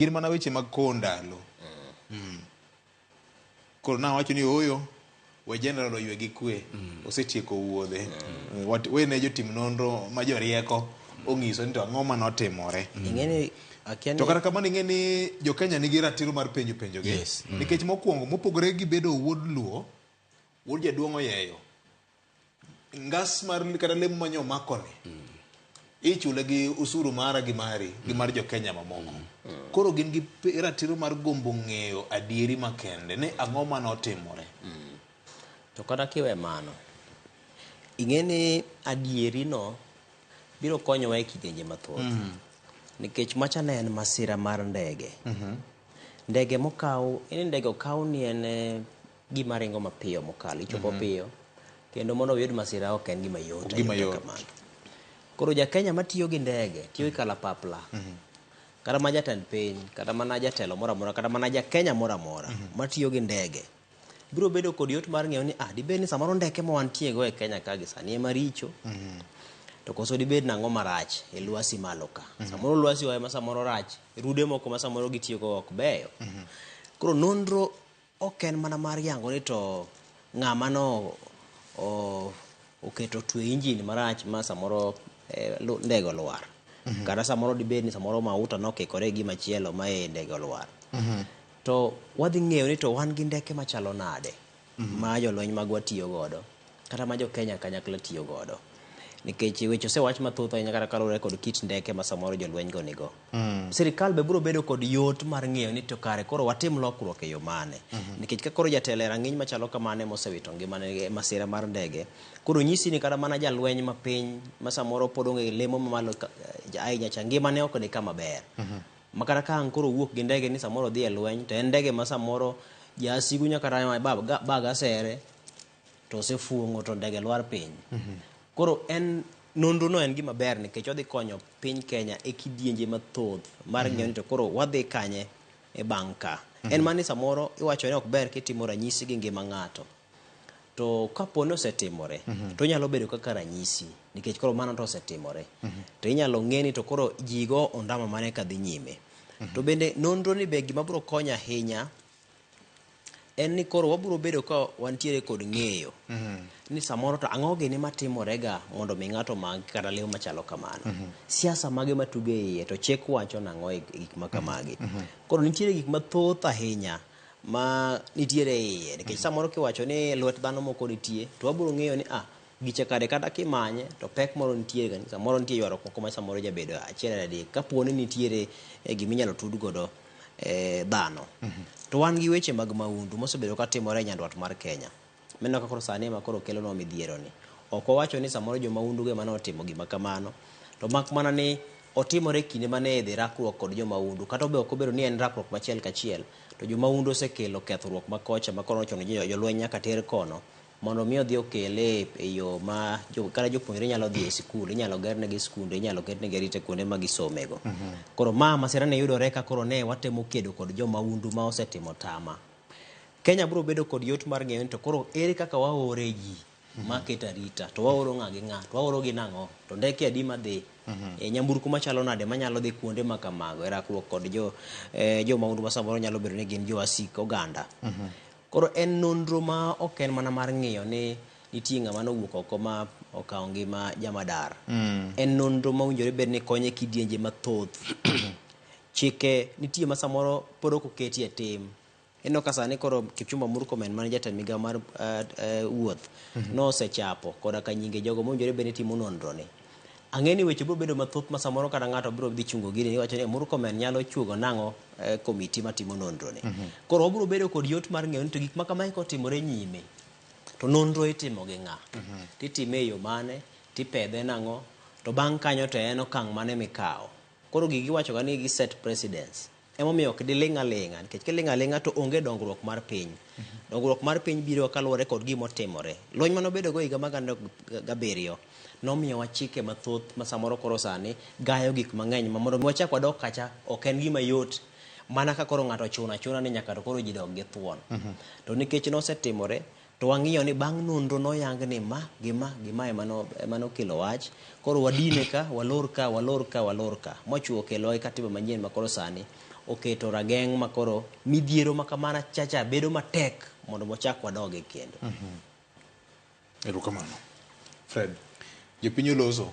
gin mana weche mag kowo ndalo. Koro nawacho ni oyo we general oywe gi kwe osetieko wuodhe. Wene jotim nonro ma jorieko ong'iso ni to ang'o manotimore. To kata kamano ing'e ni jo Kenya nigi ratiro mar penjo gi. Nikech mokwongo mopogore gi bedo wuod luo, wuod jaduong' oyeyo. Ngas mar kata lemo manyo makoni. Ichule gi usuru mara gi mari gi mar jo Kenya mamoko. Koro gin gi ratiro mar gombo ng'eyo adieri makende ni ang'o manotimore. To kata kiwe mano, ing'e ni adieri no biro konyowa e kidenje mathoth. Nikech macha ne en masira mar ndege. Ndege mokaw, ndege okaw ni en gima ringo mapiyo mokalo, ichopo piyo. Kendo mondo oyud masira ok en gima yot. Koro ja Kenya matiyo gi ndege, tiyo gi kalapapla. Kata ma jatend piny, kata mana jatelo mora mora, kata mana ja Kenya mora mora, matiyo gi ndege. Biro bedo kod yot mar ng'eyo ni dibed ni samoro ndeke ma wantie go e Kenya ka gi sani ema richo. To koso dibed nang'o marach e lwasi malo ka. Samoro lwasi wa ema samoro rach, rude moko ma samoro gitiyo go ok beyo. Koro nonro ok en mana mar yango ni to ng'ama no oketo twe injin marach ma samoro ndege olwar. Kata samoro dibed ni samoro mauta nokikore gi machielo ma ndege olwar. To wadhi ng'eyo ni to wan gi ndeke machalo nade ma jolweny magwa tiyo godo, kata ma jo Kenya kanyakla tiyo godo. Nikech weche osewach mathoth ahinya kata kaluwore kod kit ndeke ma samoro jolweny go nigo. Sirikal be biro bedo kod yot mar ng'eyo ni to kare koro watim lokruok e yo mane. Nikech ka koro jatelo rang'iny machalo kamane mosewito ngimane masira mar ndege, koro nyisi ni kata mana jalweny ma piny ma samoro pod onge lemo mamalo ahinya cha ngimane ok ni kama ber. Makata ka ang' koro wuok gi ndege ni samoro dhi e lweny, to en ndege ma samoro jasigu nyaka rama baga sere to osefuong'o to ndege lwar piny. Koro en nonro no en gima ber nikech odhi konyo piny Kenya e kidienje mathoth mar ng'eyo ni to koro wadhi kanye e bang' ka. En mani samoro iwacho ni ok ber kitimo ranyisi gi ngima ng'ato. To kaponi osetimore, to nyalo bedo kaka ranyisi nikech koro mano to osetimore. To inyalo ng'e ni to koro jigo ondama mane ka dhi nyime. To bende nonro ni be gima biro konyo ahinya en ni koro wabiro bedo ka wantiere kod ng'eyo ni samoro to ang'o gini matimore ga mondo mi ng'ato mag kata leo machalo kamano. Siasa mage matuge iye to chek wacho nang'o gik makamagi. Koro nitiere gik mathoth ahinya ma nitiere iye nikech samoro kiwacho ni lwet dhano moko nitie to wabiro ng'eyo ni giche kade kata kimanye to pek moro nitiere ga samoro nitie ywaruok moko ma samoro jabedo achiel adek kapuoni nitiere giminyalo tud godo dhano. To wan gi weche mag maundu mosebedo ka timore e nyandwat mar Kenya. Meno ka koro sani ma koro kelo no midhiero ni. Ok owacho ni samoro jo maundu ge mane otimo gima kamano. To mak mana ni otimore kinde mane dhi rakruok kod jo maundu. Kata be ok obedo ni en rakruok machiel kachiel. To jo maundu osekelo kethruok makocha ma koro ochono jolweny nyaka ter kono. Mondo mi odhi okele e yo ma kata jopuonjre nyalo dhi e sikul, inyalo gernegi skunde, inyalo ketnegi arita kuonde ma gisomego. Koro masira ne yudore ka koro ne watemo kedo kod jo maundu ma osetimo tama. Kenya biro bedo kod yot mar ng'eyo ni to koro ere kaka waore ji ma keto arita, to waoro ng'a gi ng'a, to waoro gi nang'o, to ndeke adi madhi, nyamburko machalo nade manyalo dhi kuonde ma kamago, rakruok kod jo maundu ma samoro nyalo bedo ni gin jo wasik oganda. Koro en nonro ma ok en mana mar ng'iyo ni nitie ng'ama nowuok oko ma okawo ngima jamadar. En nonro ma winjore bed ni konyo e kidienje mathoth. Chike nitie ma samoro pod ok oketi e tim. Eno ka sani koro Kipchumba Murkomen mane jatend migawo mar wuoth nosechapo koda ka nyinge jogo mowinjore bed ni timo nonro ni. Ang'e ni weche biro bedo mathoth ma samoro kata ng'ato biro dhi chungo gini iwacho ni Murkomen nyalo chuogo nang'o komiti matimo nonro ni. Koro wabiro bedo kod yot mar ng'eyo ni to gik ma kamae kotimore nyime to nonro itimo gi ng'a, titime e yo mane, tipedhe nang'o, to bang' kanyo to en okang' mane mikawo. Koro gigi iwacho ga ni gi set precedence. Emomiyo ok diling' aling'a nikech kiling' aling'a to onge dongruok mar piny. Dongruok mar piny biro kaluwore kod gimotimore. Lweny manobedo go higa mag 2007 nomiyowa chike mathoth ma samoro koro sani gayo gik mang'eny ma mondo wachak wadok kacha ok en gima yot mana ka koro ng'ato chuna ni nyaka to koro ji dog gi thuon. To nikech nosetimore to wang'iyo ni bang' nonro noyang ni gima emanokelo wach. Koro wadine ka walor ka mochuo kelo katiba manyien ma koro sani oketo rageng' makoro midhiero makamana chacha bedo matek mondo wachak wadoge kendo. Erokamano. Fred, jopiny oloso.